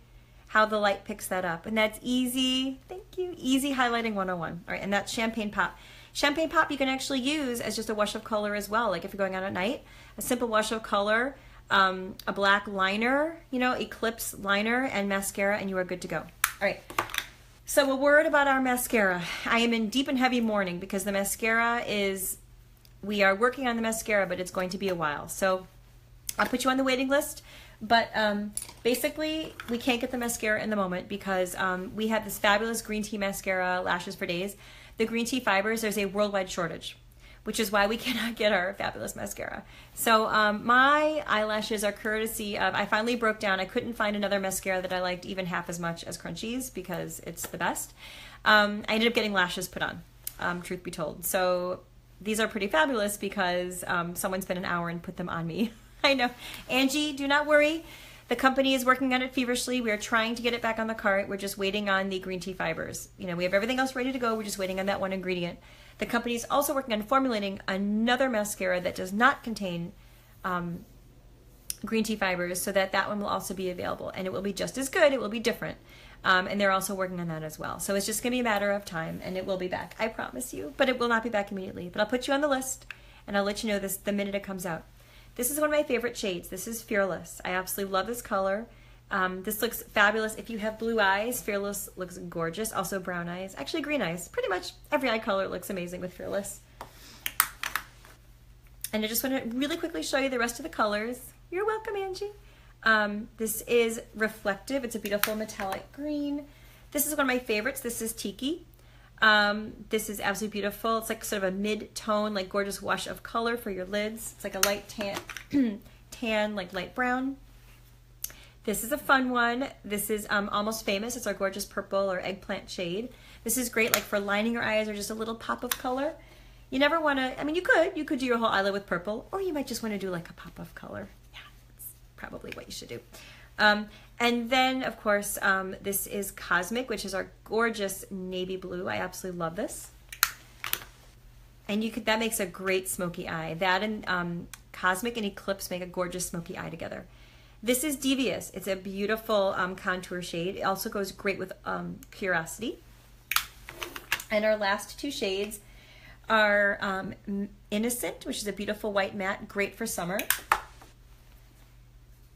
how the light picks that up. And that's easy, thank you, easy highlighting 101. All right, and that's Champagne Pop. Champagne Pop you can actually use as just a wash of color as well, like if you're going out at night, a simple wash of color, a black liner, you know, Eclipse liner and mascara, and you are good to go. All right, so a word about our mascara. I am in deep and heavy mourning because the mascara we are working on the mascara, but it's going to be a while. So I'll put you on the waiting list. But basically, we can't get the mascara in the moment because we have this fabulous green tea mascara, Lashes for Days. The green tea fibers, there's a worldwide shortage. which is why we cannot get our fabulous mascara. So my eyelashes are courtesy of, I finally broke down. I couldn't find another mascara that I liked even half as much as Crunchies because it's the best. I ended up getting lashes put on, truth be told. So these are pretty fabulous because someone spent an hour and put them on me. I know. Angie, do not worry. The company is working on it feverishly. We are trying to get it back on the cart. We're just waiting on the green tea fibers. You know, we have everything else ready to go. We're just waiting on that one ingredient. The company is also working on formulating another mascara that does not contain green tea fibers, so that one will also be available. And it will be just as good. It will be different. And they're also working on that as well. So it's just going to be a matter of time, and it will be back. I promise you. But it will not be back immediately. But I'll put you on the list, and I'll let you know this the minute it comes out. This is one of my favorite shades. This is Fearless. I absolutely love this color. This looks fabulous. If you have blue eyes, Fearless looks gorgeous. Also brown eyes. Actually green eyes. Pretty much every eye color looks amazing with Fearless. And I just want to really quickly show you the rest of the colors. You're welcome, Angie. This is Reflective. It's a beautiful metallic green. This is one of my favorites. This is Tiki. This is absolutely beautiful. It's like sort of a mid-tone, like gorgeous wash of color for your lids. It's like a light tan, like light brown. This is a fun one. This is Almost Famous. It's our gorgeous purple or eggplant shade. This is great like for lining your eyes or just a little pop of color. You never want to, I mean, you could do your whole eyelid with purple, or you might just want to do like a pop of color. Yeah, that's probably what you should do. And then, of course, this is Cosmic, which is our gorgeous navy blue. I absolutely love this. And that makes a great smoky eye. That and Cosmic and Eclipse make a gorgeous smoky eye together. This is Devious. It's a beautiful contour shade. It also goes great with Curiosity. And our last two shades are Innocent, which is a beautiful white matte, great for summer.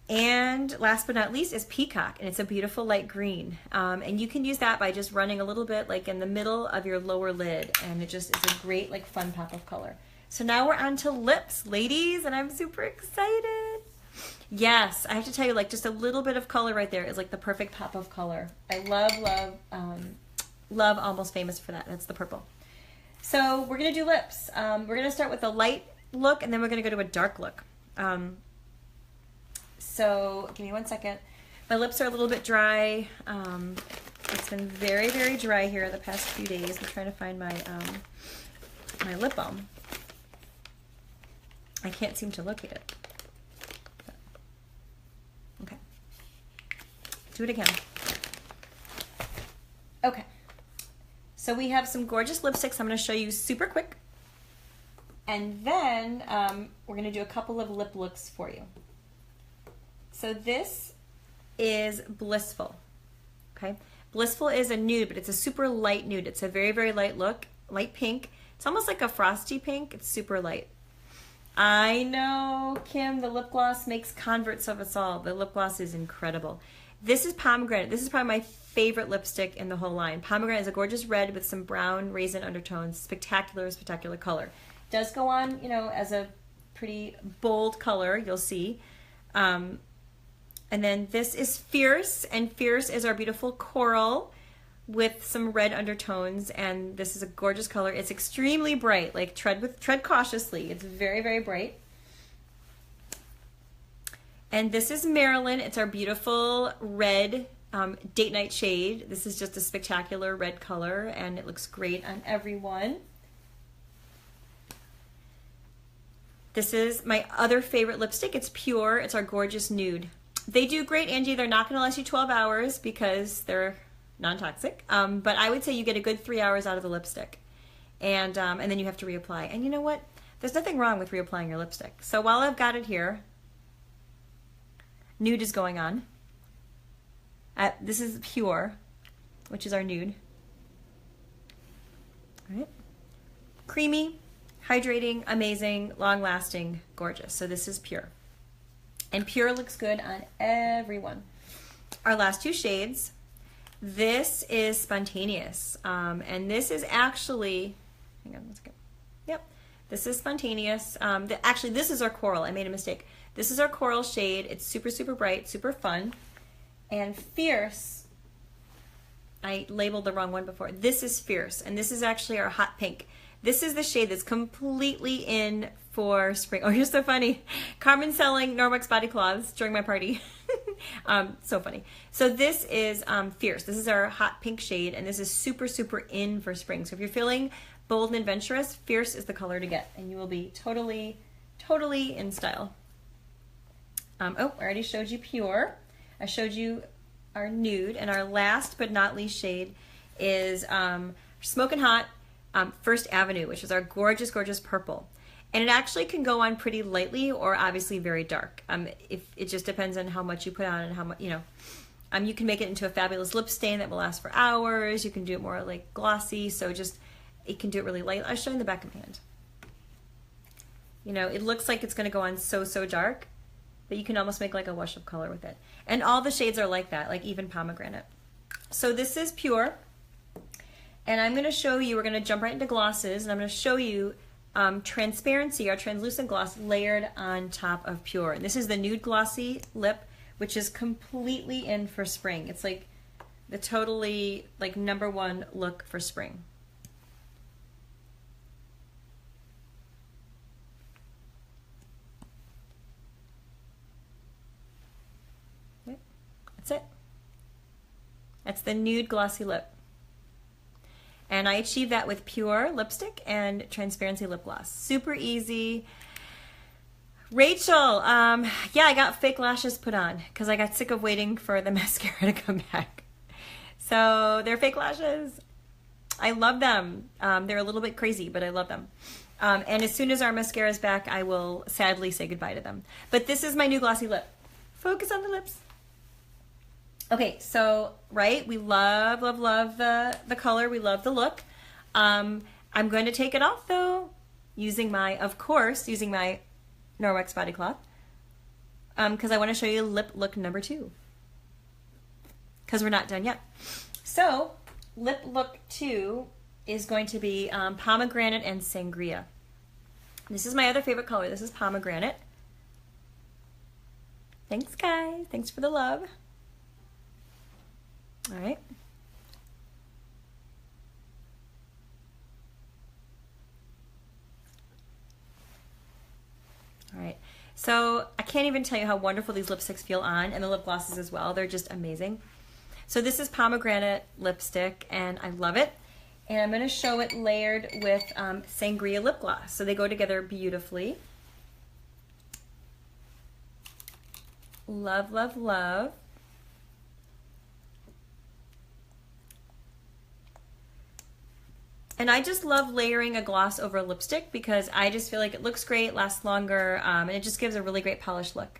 And last but not least is Peacock, and it's a beautiful light green. And you can use that by just running a little bit like in the middle of your lower lid, and it just is a great like fun pop of color. So now we're on to lips, ladies, and I'm super excited. Yes, I have to tell you, like just a little bit of color right there is like the perfect pop of color. I love Almost Famous for that. That's the purple. So we're gonna do lips. We're gonna start with a light look, and then we're gonna go to a dark look. So give me 1 second. My lips are a little bit dry. It's been very, very dry here the past few days. I'm trying to find my my lip balm. I can't seem to locate it. Okay. Do it again. Okay. So we have some gorgeous lipsticks I'm going to show you super quick. And then we're going to do a couple of lip looks for you. So this is Blissful, okay? Blissful is a nude, but it's a super light nude. It's a very, very light look, light pink. It's almost like a frosty pink. It's super light. I know, Kim, the lip gloss makes converts of us all. The lip gloss is incredible. This is Pomegranate. This is probably my favorite lipstick in the whole line. Pomegranate is a gorgeous red with some brown raisin undertones. Spectacular, spectacular color. Does go on, you know, as a pretty bold color, you'll see. And then this is Fierce, and Fierce is our beautiful coral with some red undertones, and this is a gorgeous color. It's extremely bright, like tread cautiously. It's very, very bright. And this is Marilyn. It's our beautiful red date night shade. This is just a spectacular red color, and it looks great on everyone. This is my other favorite lipstick. It's Pure. It's our gorgeous nude. They do great, Angie. They're not going to last you 12 hours because they're non-toxic. But I would say you get a good 3 hours out of the lipstick. And then you have to reapply. And you know what? There's nothing wrong with reapplying your lipstick. So while I've got it here, nude is going on. This is Pure, which is our nude. All right. Creamy, hydrating, amazing, long-lasting, gorgeous. So this is Pure. And Pure looks good on everyone. Our last two shades. This is Spontaneous. And this is actually, hang on, let's go. Yep, this is Spontaneous. Actually, this is our coral. I made a mistake. This is our coral shade. It's super, super bright, super fun. And Fierce, I labeled the wrong one before. This is Fierce, and this is actually our hot pink. This is the shade that's completely in for spring. Oh, you're so funny. Carmen selling Norwex body cloths during my party. So funny. So this is Fierce. This is our hot pink shade, and this is super, super in for spring. So if you're feeling bold and adventurous, Fierce is the color to get, and you will be totally, totally in style. Oh, I already showed you Pure. I showed you our nude, and our last but not least shade is Smokin' Hot First Avenue, which is our gorgeous, gorgeous purple. And it actually can go on pretty lightly or obviously very dark. If it just depends on how much you put on and how much, you know. You can make it into a fabulous lip stain that will last for hours. You can do it more like glossy, so just, it can do it really light. I'll show you in the back of my hand. You know, it looks like it's gonna go on so, so dark, but you can almost make like a wash of color with it. And all the shades are like that, like even Pomegranate. So this is Pure. And I'm gonna show you, we're gonna jump right into glosses, and I'm gonna show you Transparency, our translucent gloss layered on top of Pure. And this is the Nude Glossy Lip, which is completely in for spring. It's like the totally like #1 look for spring. That's it. That's the Nude Glossy Lip. And I achieved that with Pure lipstick and Transparency lip gloss. Super easy. Rachel, yeah, I got fake lashes put on because I got sick of waiting for the mascara to come back. So they're fake lashes. I love them. They're a little bit crazy, but I love them. And as soon as our mascara is back, I will sadly say goodbye to them. But this is my new glossy lip. Focus on the lips. Okay, so, right, we love, love, love the color. We love the look. I'm going to take it off, though, using my, of course, using my Norwex body cloth, because I want to show you lip look #2, because we're not done yet. So, lip look 2 is going to be Pomegranate and Sangria. This is my other favorite color. This is Pomegranate. Thanks, guys. Thanks for the love. All right. All right. So I can't even tell you how wonderful these lipsticks feel on, and the lip glosses as well. They're just amazing. So this is Pomegranate lipstick, and I love it. And I'm going to show it layered with Sangria lip gloss. So they go together beautifully. Love, love, love. And I just love layering a gloss over a lipstick because I just feel like it looks great, lasts longer, and it just gives a really great polished look.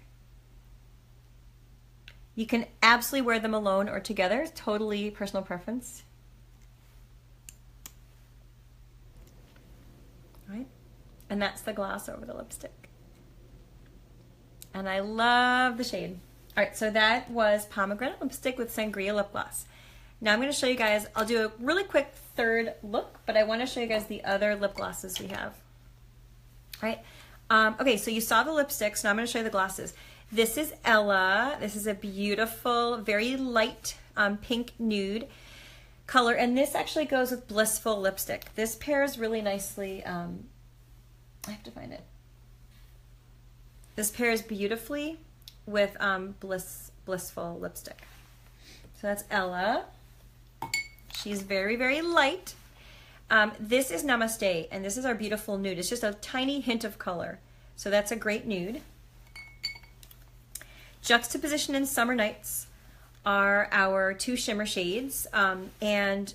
You can absolutely wear them alone or together, totally personal preference. Right? And that's the gloss over the lipstick. And I love the shade. All right, so that was Pomegranate lipstick with Sangria lip gloss. Now I'm going to show you guys, I'll do a really quick third look, but I want to show you guys the other lip glosses we have. All right. Okay, so you saw the lipsticks, now I'm going to show you the glosses. This is Ella. This is a beautiful, very light pink nude color, and this actually goes with Blissful lipstick. This pairs really nicely, I have to find it. This pairs beautifully with Blissful lipstick. So that's Ella. She's very, very light. This is Namaste, and this is our beautiful nude. It's just a tiny hint of color. So that's a great nude. Juxtaposition and Summer Nights are our 2 shimmer shades. And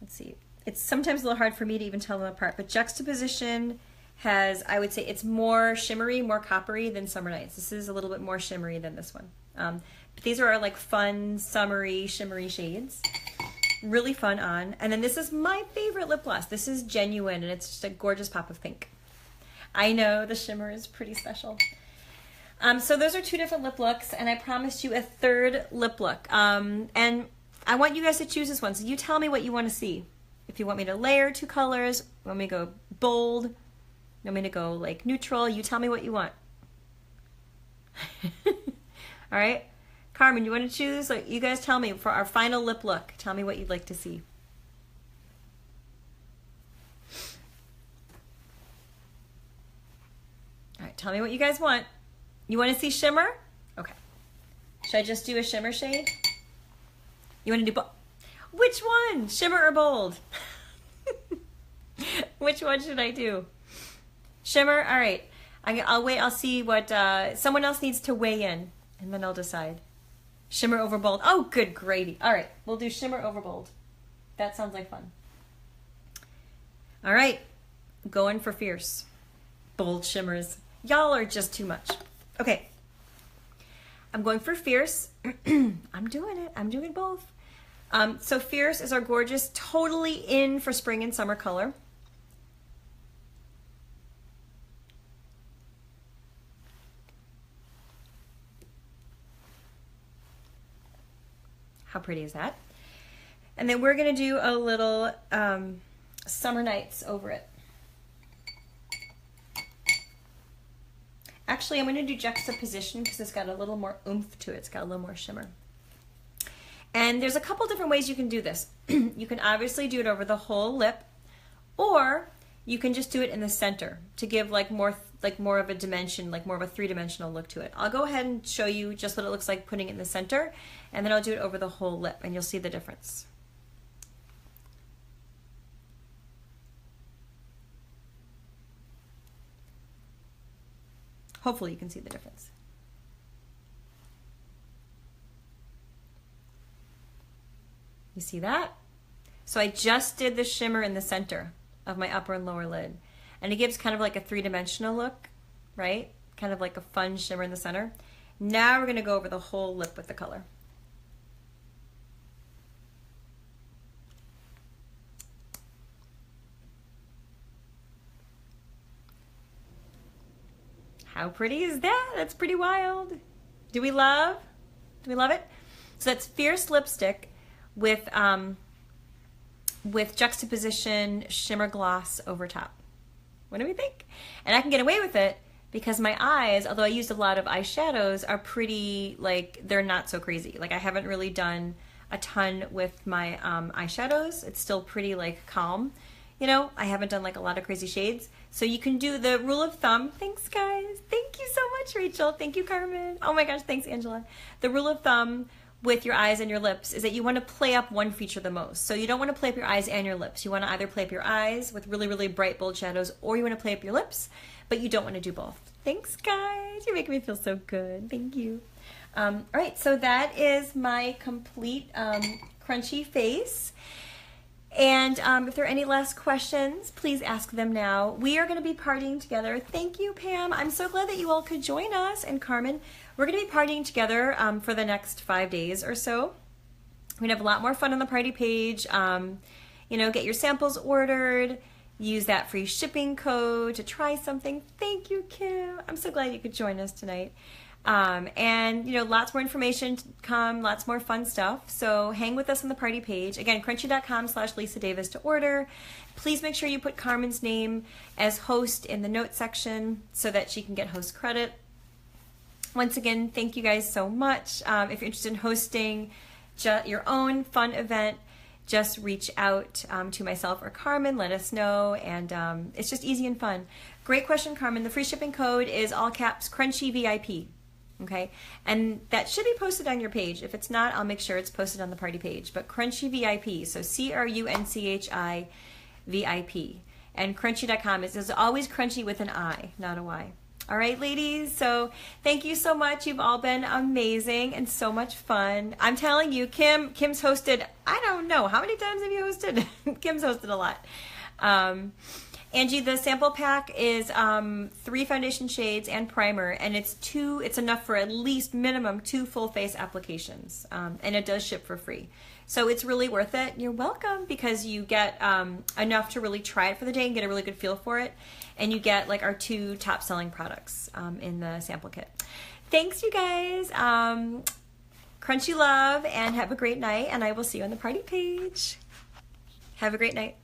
let's see, it's sometimes a little hard for me to even tell them apart, but Juxtaposition has, I would say, it's more shimmery, more coppery than Summer Nights. This is a little bit more shimmery than this one. But these are our like fun, summery, shimmery shades. Really fun on. And then this is my favorite lip gloss. This is Genuine, and it's just a gorgeous pop of pink. I know the shimmer is pretty special. So those are 2 different lip looks, and I promised you a third lip look. And I want you guys to choose this one. So you tell me what you want to see. If you want me to layer 2 colors, want me to go bold, you want me to go like neutral, you tell me what you want. All right. Carmen, you want to choose? Like, you guys tell me for our final lip look. Tell me what you'd like to see. Tell me what you guys want. You want to see shimmer? Okay. Should I just do a shimmer shade? You want to do both? Which one? Shimmer or bold? Which one should I do? Shimmer? All right. I'll wait. I'll see what someone else needs to weigh in, and then I'll decide. Shimmer over bold. Oh, good gravy. All right. We'll do shimmer over bold. That sounds like fun. All right. Going for fierce. Bold shimmers. Y'all are just too much. Okay. I'm going for fierce. I'm doing it. I'm doing both. So fierce is our gorgeous, totally in for spring and summer color. How pretty is that? And then we're gonna do a little Summer Nights over it. Actually, I'm gonna do juxtaposition because it's got a little more oomph to it. It's got a little more shimmer. And there's a couple different ways you can do this. You can obviously do it over the whole lip, or you can just do it in the center to give like more of a dimension, like more of a three-dimensional look to it. I'll go ahead and show you just what it looks like putting it in the center, and then I'll do it over the whole lip, and you'll see the difference. Hopefully you can see the difference. You see that? So I just did the shimmer in the center of my upper and lower lid. And it gives kind of like a three-dimensional look, right? Kind of like a fun shimmer in the center. Now we're gonna go over the whole lip with the color. How pretty is that? That's pretty wild. Do we love it? So that's Fierce Lipstick with juxtaposition shimmer gloss over top. What do we think? And I can get away with it because my eyes, although I used a lot of eyeshadows, are pretty, like, they're not so crazy. Like, I haven't really done a ton with my eyeshadows. It's still pretty, like, calm. You know, I haven't done like a lot of crazy shades. So you can do the rule of thumb. Thanks, guys. Thank you so much, Rachel. Thank you, Carmen. Oh my gosh, thanks, Angela. The rule of thumb with your eyes and your lips is that you want to play up one feature the most. So you don't want to play up your eyes and your lips. You want to either play up your eyes with really, really bright, bold shadows, or you want to play up your lips, but you don't want to do both. Thanks, guys. You're making me feel so good. Thank you. All right, so that is my complete crunchy face. And if there are any last questions, please ask them now. We are going to be partying together. Thank you, Pam. I'm so glad that you all could join us. And Carmen, we're going to be partying together for the next 5 days or so. We're going to have a lot more fun on the party page. You know, get your samples ordered. Use that free shipping code to try something. Thank you, Kim. I'm so glad you could join us tonight. And you know, lots more information to come, lots more fun stuff. So hang with us on the party page. Again, crunchy.com/Lisa Davis to order. Please make sure you put Carmen's name as host in the notes section so that she can get host credit. Once again, thank you guys so much. If you're interested in hosting your own fun event, just reach out to myself or Carmen, let us know, and it's just easy and fun. Great question, Carmen. The free shipping code is all caps Crunchy VIP. Okay, and that should be posted on your page. If it's not, I'll make sure it's posted on the party page. But Crunchy VIP, so CRUNCHI VIP. And crunchy.com is always crunchy with an I, not a Y. All right, ladies, so thank you so much. You've all been amazing and so much fun. I'm telling you, Kim's hosted, I don't know, how many times have you hosted? Kim's hosted a lot. Angie, the sample pack is 3 foundation shades and primer, and it's enough for at least minimum 2 full face applications, and it does ship for free. So it's really worth it. You're welcome, because you get enough to really try it for the day and get a really good feel for it, and you get like our 2 top selling products in the sample kit. Thanks, you guys. Crunchy love, and have a great night, and I will see you on the party page. Have a great night.